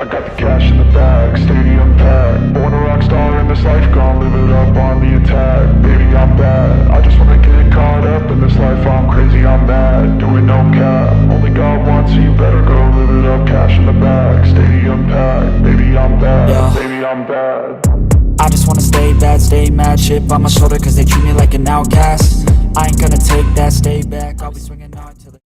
I got the cash in the bag, stadium packed. Born a rock star in this life, gon' live it up on the attack. Baby, I'm bad, I just wanna get caught up in this life. I'm crazy, I'm mad, doing no cap. Only God wants, so you better go live it up. Cash in the bag, stadium packed. Baby, I'm bad, baby, I'm bad. I just wanna stay bad, stay mad. Chip on my shoulder cause they treat me like an outcast. I ain't gonna take that, stay back. I'll be swinging hard till the...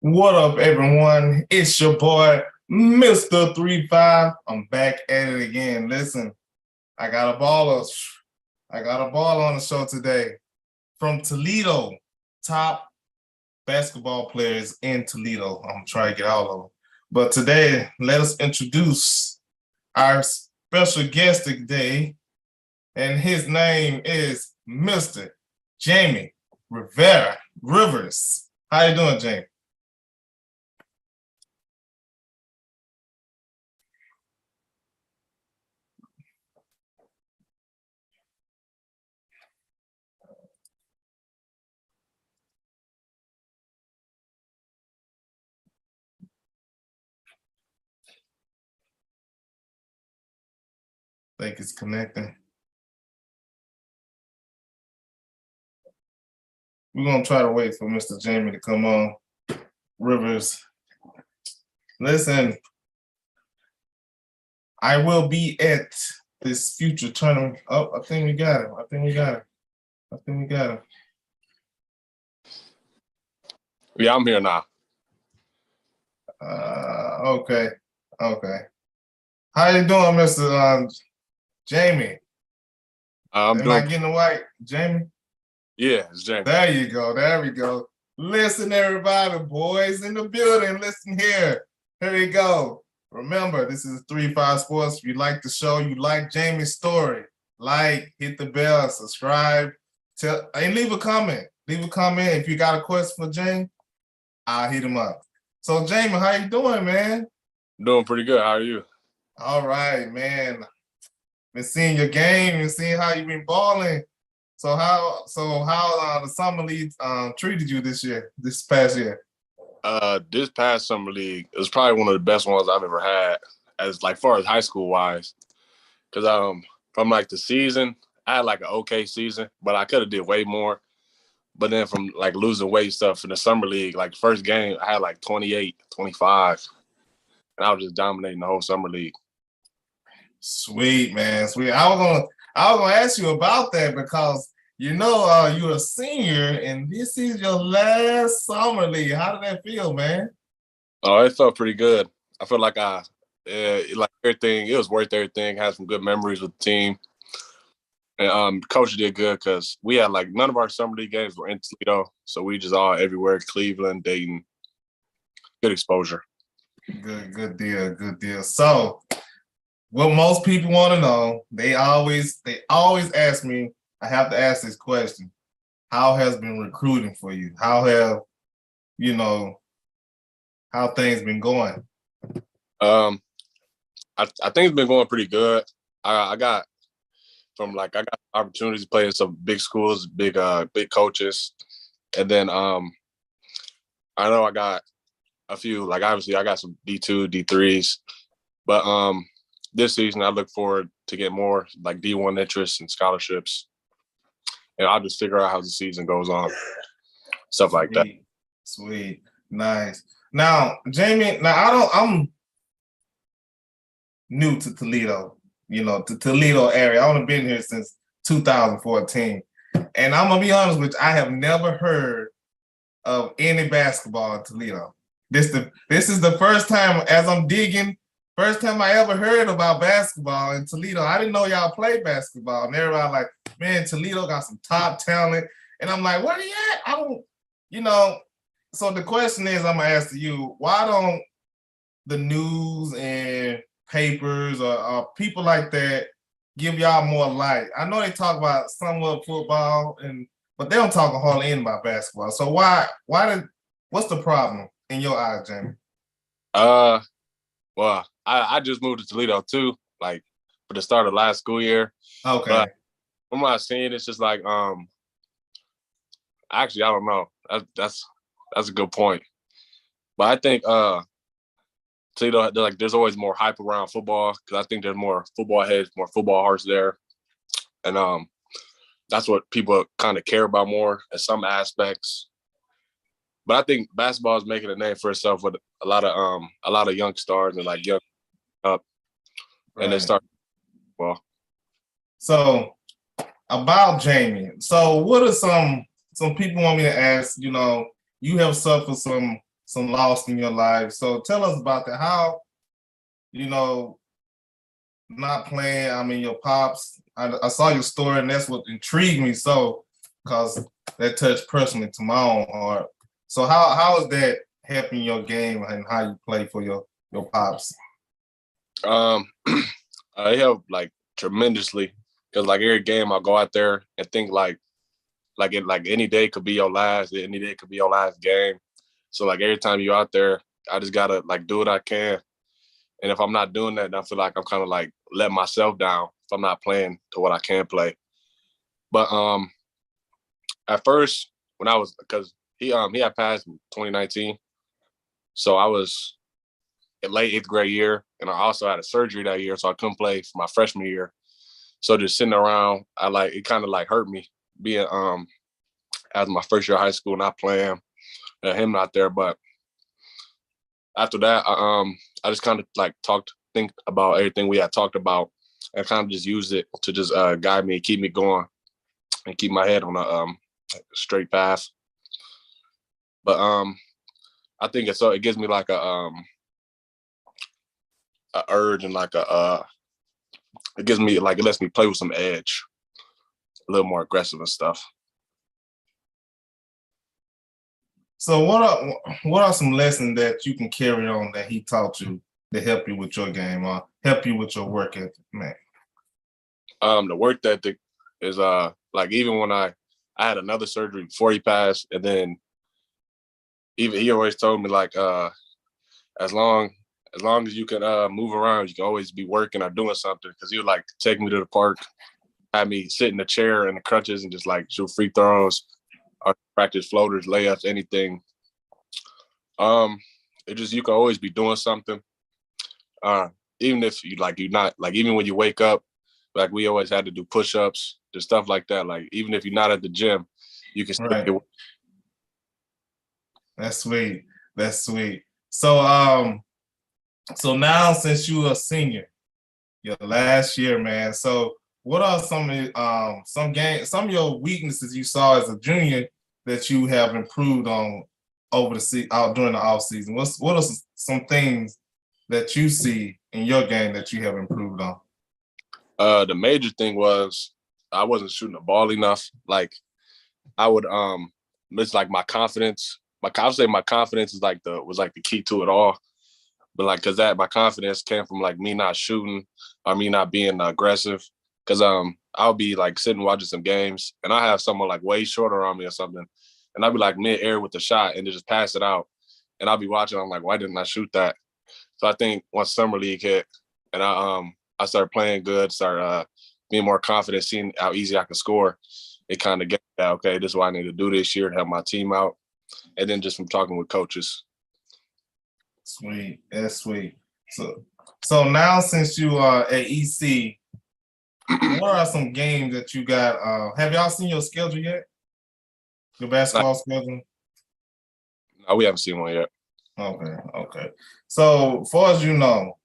What up, everyone? It's your boy, Mr. 35. I'm back at it again. Listen, I got a baller. On the show today from Toledo, top basketball players in Toledo. I'm gonna try to get all of them. But today, let us introduce our special guest today, and his name is Mr. Jamie Rivers. How you doing, Jamie? Think it's connecting. We're gonna try to wait for Mr. Jamie to come on. Rivers, listen, I will be at this future tournament. Oh, I think we got him. Yeah, I'm here now. Okay. How you doing, Mr. Jamie? I'm Am doing. I getting it right, Jamie? Yeah, it's Jamie. There you go. There we go. Listen, everybody, boys in the building. Listen here. Here we go. Remember, this is 35 Sports. If you like the show, you like Jamie's story, hit the bell, subscribe, and leave a comment. If you got a question for Jamie, I'll hit him up. So, Jamie, how you doing, man? I'm doing pretty good. How are you? All right, man. Been seeing your game and seeing how you've been balling. So how the summer league treated you this past year? This past summer league is probably one of the best ones I've ever had, as far as high school wise. Cause from the season, I had an okay season, but I could have did way more. But then from losing weight stuff in the summer league, first game I had 28, 25, and I was just dominating the whole summer league. Sweet, man, sweet. I was gonna ask you about that because you're a senior and this is your last summer league. How did that feel, man? Oh, it felt pretty good. I felt like everything. It was worth everything. Had some good memories with the team, and coach did good because we had none of our summer league games were in Toledo, so we just all everywhere: Cleveland, Dayton. Good exposure. Good deal. So, what most people want to know, they always ask me. I have to ask this question: how has been recruiting for you? How have how things been going? I think it's been going pretty good. I got opportunities to play in some big schools, big coaches, and then I know I got a few. Obviously, I got some D2, D3s, but this season I look forward to get more D1 interests and scholarships, and I'll just figure out how the season goes on, stuff like that. Sweet, nice. Now, Jamie, I'm new to Toledo, to Toledo area. I only been here since 2014. And I'm gonna be honest with you, I have never heard of any basketball in Toledo. This is the first time, as I'm digging, first time I ever heard about basketball in Toledo. I didn't know y'all play basketball. And everybody man, Toledo got some top talent. And I'm like, where are you at? I don't, So the question is, I'm gonna ask you, why don't the news and papers or people like that give y'all more light? I know they talk about somewhat football but they don't talk hardly anything about basketball. So what's the problem in your eyes, Jamie? Well, I just moved to Toledo too, like for the start of last school year. Okay. But from what I've seen, it's just like actually I don't know. That's a good point. But I think Toledo, like there's always more hype around football because I think there's more football heads, more football hearts there, and that's what people kind of care about more in some aspects. But I think basketball is making a name for itself with a lot of young stars and like young up, and they start well. So about Jamie, so what are some people want me to ask? You know, you have suffered some loss in your life, so tell us about that. How, you know, not playing. I mean, your pops. I saw your story, and that's what intrigued me so, because that touched personally to my own heart. So how is that helping your game and how you play for your pops? It helped like tremendously because like every game I go out there and think like any day could be your last, any day could be your last game. So like every time you're out there, I just gotta like do what I can. And if I'm not doing that, then I feel like I'm kind of like letting myself down if I'm not playing to what I can play. But at first when I was, because he had passed in 2019, so I was in late 8th grade year, and I also had a surgery that year, so I couldn't play for my freshman year. So just sitting around, it kind of like hurt me being as my first year of high school, not playing, him not there. But after that, I just kind of like think about everything we had talked about, and kind of just used it to just guide me and keep me going and keep my head on a straight path. But I think it gives me like a urge and like it gives me like, it lets me play with some edge, a little more aggressive and stuff. So what are some lessons that you can carry on that he taught you to help you with your game or help you with your work ethic, man? The work ethic is like even when I had another surgery before he passed, and then even he always told me like as long as you can move around, you can always be working or doing something. Because he would like take me to the park, have me sit in the chair and the crutches and just like shoot free throws or practice floaters, layups, anything. It just, you can always be doing something. Even if you're not, like even when you wake up, like we always had to do push-ups, just stuff like that. Like even if you're not at the gym, you can still get. That's sweet. That's sweet. So so now since you are a senior, your last year, man. So what are some of your weaknesses you saw as a junior that you have improved on during the off season? What are some things that you see in your game that you have improved on? The major thing was I wasn't shooting the ball enough. Like I would it's like my confidence. I would say my confidence was the key to it all. But like, cause my confidence came from like me not shooting or me not being aggressive. Cause I'll be like sitting watching some games and I have someone like way shorter on me or something, and I'll be like mid-air with the shot and they just pass it out, and I'll be watching. I'm like, why didn't I shoot that? So I think once summer league hit and I started playing good, started being more confident, seeing how easy I can score, it kind of get that, okay, this is what I need to do this year to help my team out. And then just from talking with coaches. Sweet, that's sweet. So now since you are at EC, what are some games that you got? Have y'all seen your schedule yet? Your basketball schedule? No, we haven't seen one yet. Okay. So far as you know,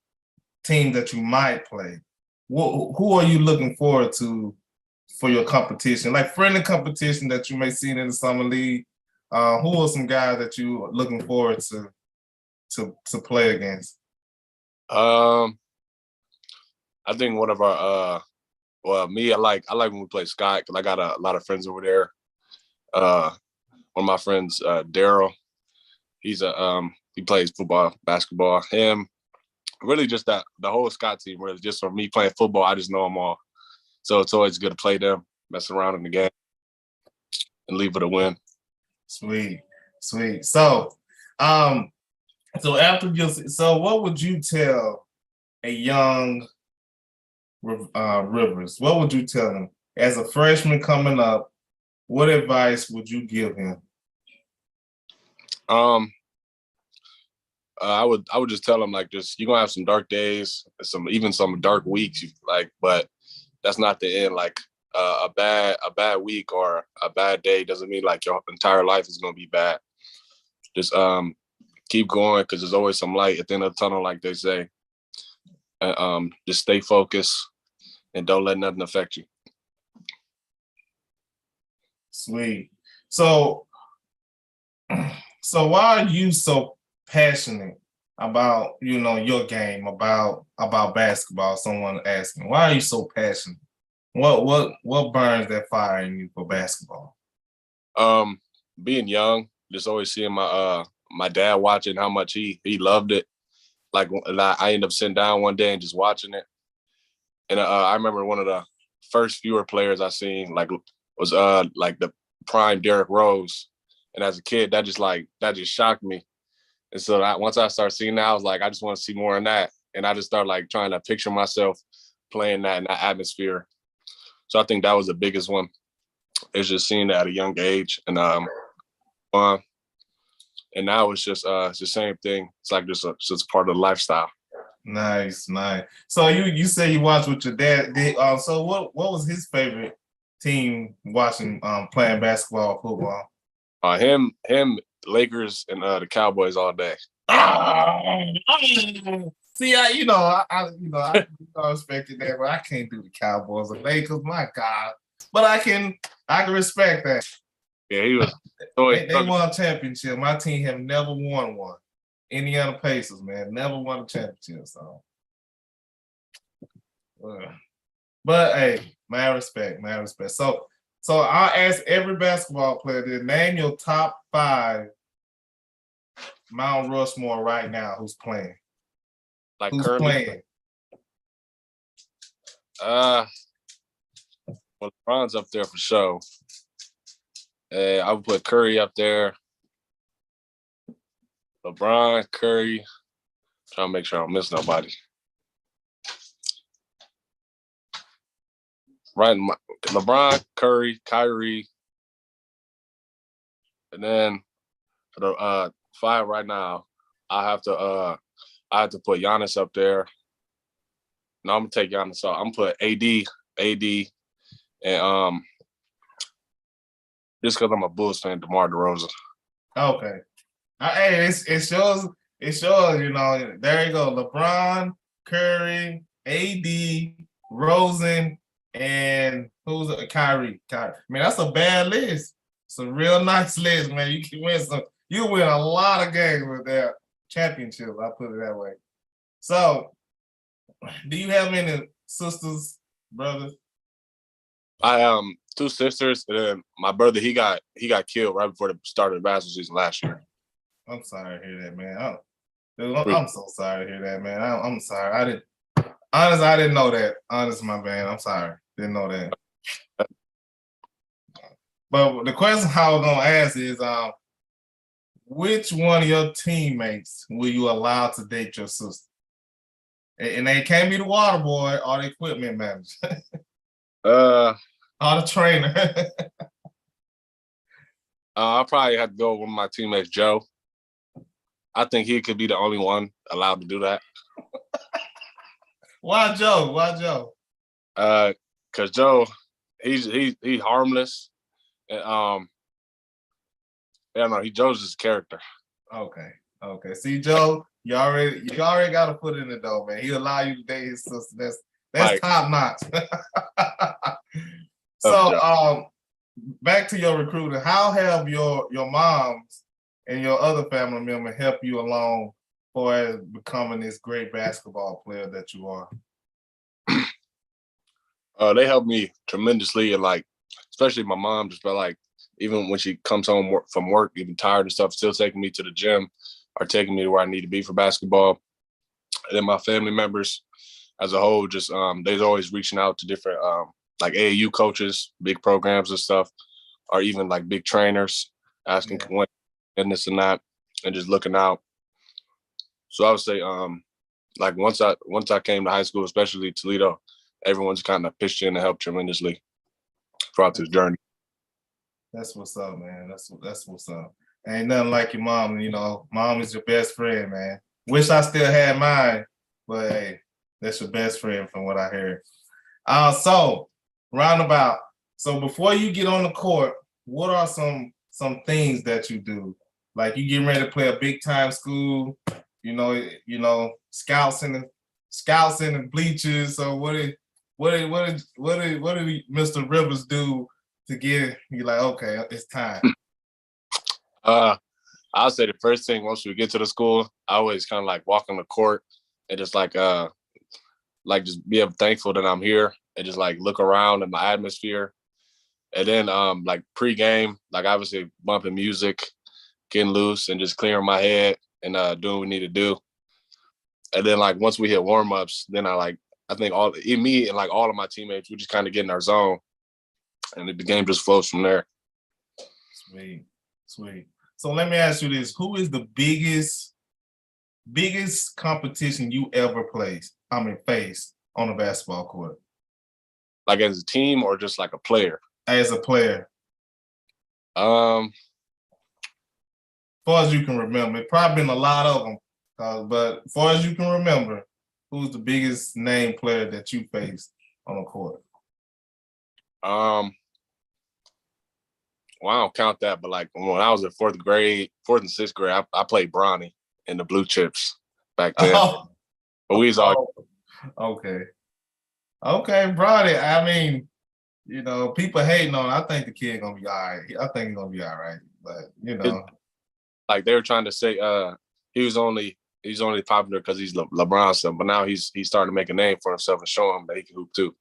teams that you might play, who are you looking forward to for your competition? Like friendly competition that you may see in the summer league. Who are some guys that you are looking forward to play against? I think one of our me, I like when we play Scott because I got a lot of friends over there. One of my friends, Daryl, he's He plays football, basketball. Him, really just the whole Scott team. Really, just for me playing football, I just know them all. So it's always good to play them, mess around in the game, and leave with a win. Sweet. So, what would you tell a young Rivers? What would you tell him as a freshman coming up? What advice would you give him? I would just tell him like, just you're gonna have some dark days, even some dark weeks, but that's not the end. Like a bad week or a bad day doesn't mean like your entire life is gonna be bad. Just keep going because there's always some light at the end of the tunnel, like they say. Just stay focused and don't let nothing affect you. Sweet. So why are you so passionate about your game, about basketball? Someone asking, why are you so passionate? What burns that fire in you for basketball? Being young, just always seeing my dad watching how much he loved it. Like I ended up sitting down one day and just watching it. And I remember one of the first fewer players I seen was like the prime Derrick Rose. And as a kid, that just shocked me. And so once I started seeing that, I was like, I just want to see more of that. And I just started like trying to picture myself playing that in that atmosphere. So I think that was the biggest one. Is just seeing that at a young age. And now it's just it's the same thing. It's like just part of the lifestyle. Nice. So you say you watched with your dad. So what was his favorite team watching playing basketball, football? Him, Lakers, and the Cowboys all day. See, I respected that, but I can't do the Cowboys or Lakers. My God, but I can respect that. Yeah, he was. They won a championship. My team have never won one. Indiana Pacers, man, never won a championship. So, but hey, mad respect. So I'll ask every basketball player to name your top 5 Mount Rushmore right now. Who's playing? Like who's currently playing? Well, LeBron's up there for sure. I would put Curry up there. LeBron, Curry. Trying to make sure I don't miss nobody. Right, LeBron, Curry, Kyrie, and then for the 5 right now, I have to put Giannis up there. No, I'm gonna take Giannis off. I'm gonna put AD, and just because I'm a Bulls fan, DeMar DeRozan. Okay. Hey, it shows. There you go. LeBron, Curry, AD, Rosen, and who's Kyrie? Man, that's a bad list. It's a real nice list, man. You can win some. You win a lot of games with that championship. I put it that way. So, do you have any sisters, brothers? I 2 sisters, and then my brother. He got killed right before the start of the basketball season last year. I'm sorry to hear that, man. I'm so sorry to hear that, man. I'm sorry. I didn't know that. Honest, my man. I'm sorry. Didn't know that. But the question I was gonna ask is, which one of your teammates will you allow to date your sister? And they can't be the water boy or the equipment manager. Or the trainer. I'll probably have to go with one of my teammates, Joe. I think he could be the only one allowed to do that. Why Joe? Cause Joe, he's harmless, and I don't know. Joe's just a character. Okay. See, Joe, you already got a foot in the door, man. He allow you to date his sister. That's Right. top notch. So, back to your recruiting. How have your moms and your other family member helped you along for becoming this great basketball player that you are? They helped me tremendously, and like, especially my mom, just felt like even when she comes home from work, even tired and stuff, still taking me to the gym are taking me to where I need to be for basketball. And then my family members as a whole, just they're always reaching out to different like AAU coaches, big programs and stuff, or even like big trainers asking when and this and that, and just looking out. So I would say like once I came to high school, especially Toledo, everyone's kind of pitched in and helped tremendously throughout this journey. That's what's up, man. That's what's up. Ain't nothing like your mom. You know, mom is your best friend, man. Wish I still had mine, but hey, that's your best friend from what I heard. So roundabout. So before you get on the court, what are some things that you do? Like you getting ready to play a big time school, you know, scouts in the bleachers. So what did Mr. Rivers do to get you like, okay, it's time? I'll say the first thing once we get to the school, I always kind of like walk on the court and just like just be thankful that I'm here and just like look around in the atmosphere. And then like pregame, like obviously bumping music, getting loose and just clearing my head and doing what we need to do. And then like once we hit warm-ups, then I think me and like all of my teammates, we just kind of get in our zone and the game just flows from there. Sweet. So let me ask you this. Who is the biggest competition you ever faced on a basketball court? Like as a team or just like a player? As a player. As far as you can remember, it probably been a lot of them. But as far as you can remember, who's the biggest name player that you faced on a court? Well, I don't count that, but like when I was in fourth and sixth grade, I played Bronny in the Blue Chips back then. Oh. But we was all okay, Bronny. I mean, you know, people hating on. I think the kid gonna be all right. I think he's gonna be all right. But you know, like they were trying to say, he's only popular because he's LeBron's son, but now he's starting to make a name for himself and show him that he can hoop too.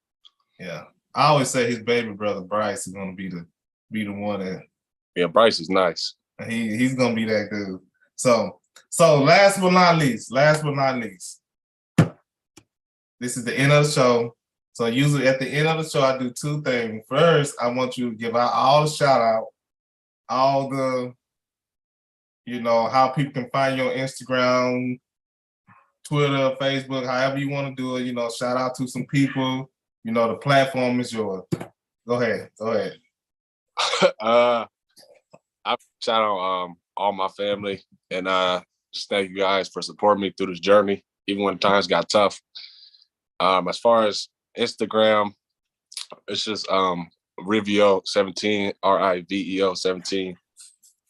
Yeah, I always say his baby brother Bryce is gonna be the one that. Yeah, Bryce is nice. He's gonna be that dude. So last but not least, this is the end of the show. So usually at the end of the show, I do two things. First, I want you to give out all the shout out, all the, you know, how people can find you on Instagram, Twitter, Facebook, however you want to do it. You know, shout out to some people. You know, the platform is yours. Go ahead. I shout out all my family and just thank you guys for supporting me through this journey, even when times got tough. As far as Instagram, it's just Rivio17, RIVEO17.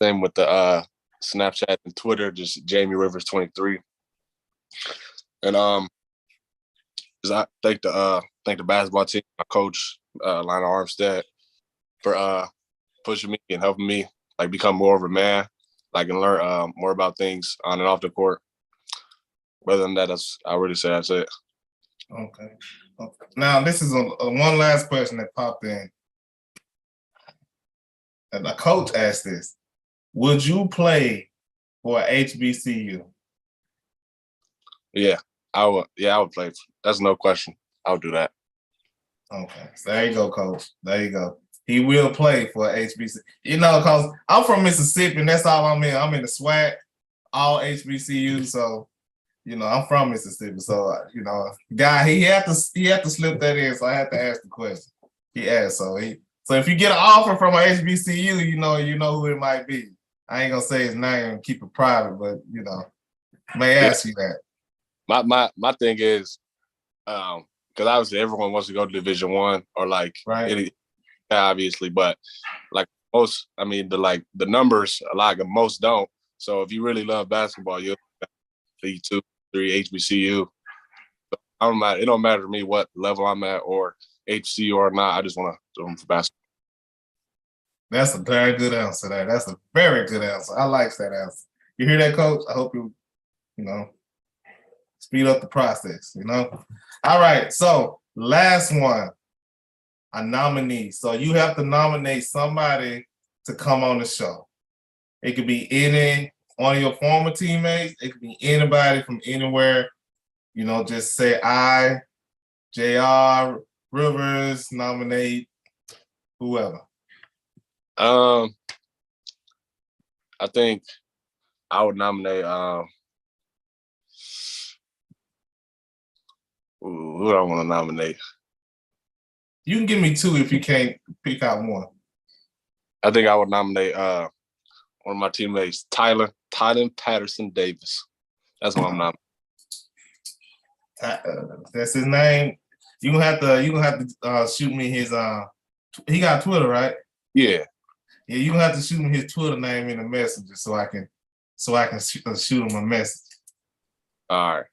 Same with the Snapchat and Twitter, just Jamie Rivers 23. And I thank the basketball team, my coach, Lionel Armstead, for pushing me and helping me like become more of a man, like and learn more about things on and off the court. Other than that, I really say that's it. Okay. Now this is a one last question that popped in. And a coach asked this: would you play for HBCU? Yeah, I would. Yeah, I would play. That's no question. I would do that. Okay, so there you go, coach. There you go. He will play for HBCU. You know, because I'm from Mississippi, and that's all I'm in. I'm in the SWAC, all HBCU. So, you know, I'm from Mississippi. So, you know, guy, he had to slip that in. So I had to ask the question. He asked. So if you get an offer from an HBCU, you know who it might be. I ain't gonna say his name and keep it private, but you know, may ask you that. My thing is, because obviously everyone wants to go to Division I or like right. Obviously, but like most, I mean, the numbers, like most don't. So if you really love basketball, you'll League 2, 3, HBCU. So it don't matter to me what level I'm at or HCU or not. I just want to do them for basketball. That's a very good answer. That's a very good answer. I like that answer. You hear that, coach? I hope you know, speed up the process, you know? All right, so last one, a nominee. So you have to nominate somebody to come on the show. It could be any one of your former teammates. It could be anybody from anywhere. You know, just say I, JR, Rivers, nominate whoever. I think I would nominate who do I want to nominate? You can give me two if you can't pick out one. I think I would nominate one of my teammates, Tyler Patterson Davis. That's what I'm nominating. That's his name. You gonna have to shoot me his he got Twitter, right? Yeah. Yeah, you gonna have to shoot me his Twitter name in the messenger so I can shoot him a message. All right.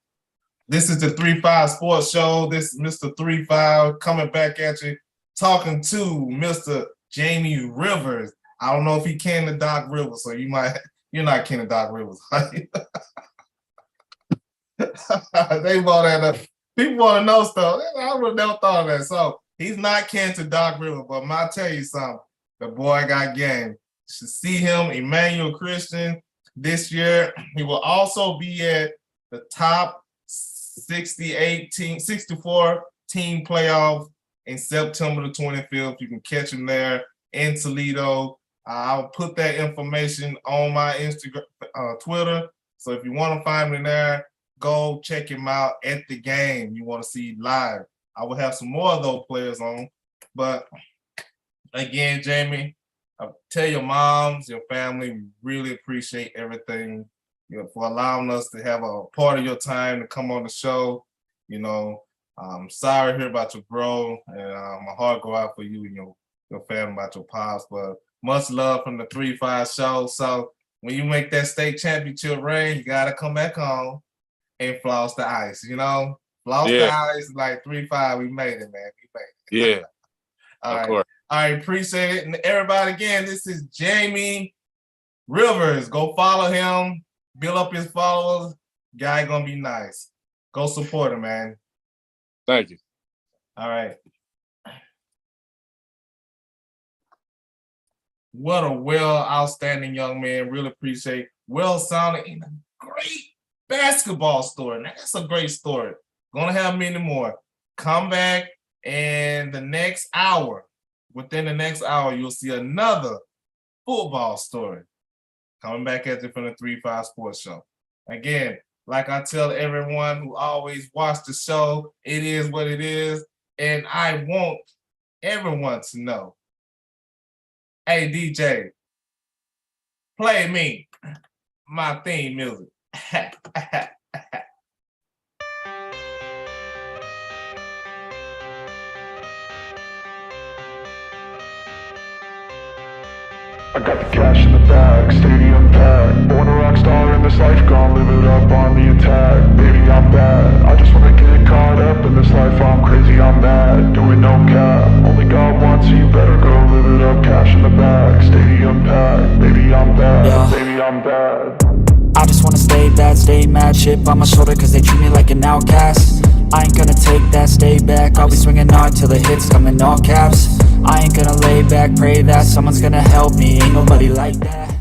This is the 3-5 Sports Show. This is Mr. 3-5 coming back at you, talking to Mr. Jamie Rivers. I don't know if he can the Doc Rivers, so you're not Ken the Doc Rivers. They want that. People want to know stuff. I would have never thought of that. So he's not Ken to Doc Rivers, but I'll tell you something. The boy got game. You should see him, Emmanuel Christian, this year. He will also be at the top 64 team playoff in September the 25th. You can catch him there in Toledo. I'll put that information on my Instagram, Twitter. So if you want to find me there, go check him out at the game. You want to see live. I will have some more of those players on. But again, Jamie, tell your moms, your family, we really appreciate everything, for allowing us to have a part of your time to come on the show. I'm sorry to hear about your bro, and my heart go out for you and your family about your pops. But much love from the 3-5 show. So when you make that state championship reign, you gotta come back home and floss the ice. Floss the ice like 3-5. We made it, man. We made it. Yeah. All right. I appreciate it. And everybody, again, this is Jamie Rivers. Go follow him. Build up his followers. Guy gonna be nice. Go support him, man. Thank you. All right. What a outstanding young man. Really appreciate. Well-sounding and a great basketball story. Now, that's a great story. Gonna have many more. Come back and within the next hour, you'll see another football story coming back at you from the 3-5 Sports Show. Again, like I tell everyone who always watch the show, it is what it is. And I want everyone to know, hey, DJ, play me my theme music. I got the cash in the bag, stadium packed. Born a rock star in this life, gone live it up on the attack. Baby, I'm bad, I just wanna get caught up in this life. I'm crazy, I'm mad, doing no cap. Only God wants you, better go live it up. Cash in the bag, stadium packed. Baby, I'm bad, baby, I'm bad. I just wanna stay bad, stay mad, chip on my shoulder cause they treat me like an outcast. I ain't gonna take that, stay back, I'll be swinging hard till the hits come in all caps. I ain't gonna lay back, pray that someone's gonna help me, ain't nobody like that.